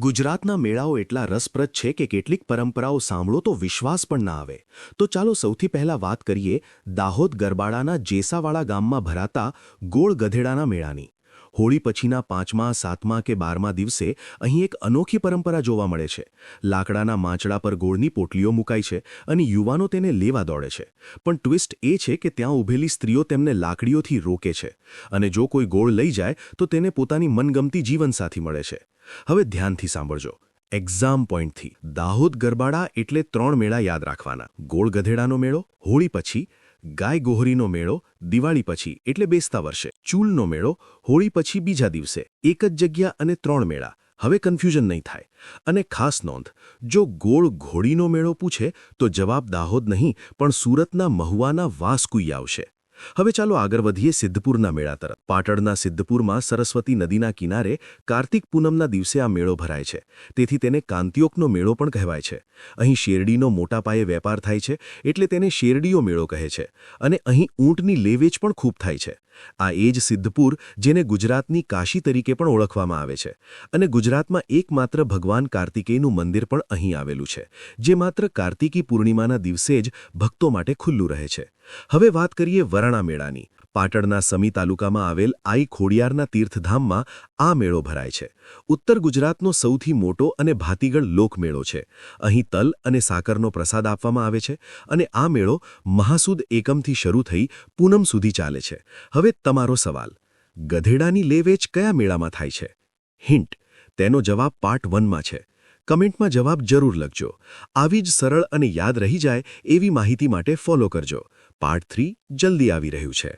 ગુજરાતના મેળાઓ એટલા રસપ્રદ છે કે કેટલીક પરંપરાઓ સાંભળો તો વિશ્વાસ પણ ના આવે. તો ચાલો સૌથી પહેલા વાત કરીએ દાહોદ ગરબાડાના જેસાવાડા ગામમાં ભરાતા ગોળ ગધેડાના મેળાની. હોળી પછીના 5મા, 7મા કે 12મા દિવસે અહીં એક અનોખી પરંપરા જોવા મળે છે. લાકડાના માંચડા પર ગોળની પોટલીઓ મુકાય છે અને યુવાનો તેને લેવા દોડે છે. પણ ટ્વિસ્ટ એ છે કે ત્યાં ઊભેલી સ્ત્રીઓ તેમને લાકડીઓથી રોકે છે અને જો કોઈ ગોળ લઈ જાય તો તેને પોતાની મનગમતી જીવનસાથી મળે છે. હવે ધ્યાનથી સાંભળજો. એક્ઝામ પોઈન્ટથી દાહોદ ગરબાડા એટલે 3 મેળા યાદ રાખવાના: ગોળ ગધેડાનો મેળો હોળી પછી, ગાય ગોહરીનો મેળો દિવાળી પછી એટલે બેસતા વર્ષે, ચૂલનો મેળો હોળી પછી બીજા દિવસે. એક જ જગ્યા અને 3 મેળા. હવે કન્ફ્યુઝન નહીં થાય. અને ખાસ નોંધ, જો ગોળ ઘોડીનો મેળો પૂછે તો જવાબ દાહોદ નહીં પણ સુરતના મહુવાના વાંસકુઈ આવશે. હવે ચાલો આગળ વધીએ સિદ્ધપુરના મેળા તરફ. પાટણના સિદ્ધપુરમાં સરસ્વતી નદીના કિનારે કાર્તિક પૂનમના દિવસે આ મેળો ભરાય છે. તેથી તેને કાંતિયોકનો મેળો પણ કહેવાય છે. અહીં શેરડીનો મોટા પાયે વેપાર થાય છે એટલે તેને શેરડીયો મેળો કહે છે. અને અહીં ઊંટની લેવેચ પણ ખૂબ થાય છે. આ એ જ સિદ્ધપુર જેને ગુજરાતની કાશી તરીકે પણ ઓળખવામાં આવે છે. અને ગુજરાતમાં એકમાત્ર ભગવાન કાર્તિકેયનું મંદિર પણ અહીં આવેલું છે, જે માત્ર કાર્તિકી પૂર્ણિમાના દિવસે જ ભક્તો માટે ખુલ્લું રહે છે. હવે વાત કરીએ વરણા મેળાની. પાટણના સમી તાલુકામાં આવેલ આઈ ખોડિયારના તીર્થધામમાં આ મેળો ભરાય છે. ઉત્તર ગુજરાતનો સૌથી મોટો અને ભાતીગળ લોકમેળો છે. અહીં તલ અને સાકરનો પ્રસાદ આપવામાં આવે છે અને આ મેળો મહાસુદ એકમથી શરૂ થઈ પૂનમ સુધી ચાલે છે. હવે તમારો સવાલ: ગધેડાની લેવેચ કયા મેળામાં થાય છે? હિન્ટ: તેનો જવાબ પાર્ટ 1માં છે. કમેન્ટમાં જવાબ જરૂર લખજો. આવી જ સરળ અને યાદ રહી જાય એવી માહિતી માટે ફોલો કરજો. પાર્ટ 3 જલ્દી આવી રહ્યું છે.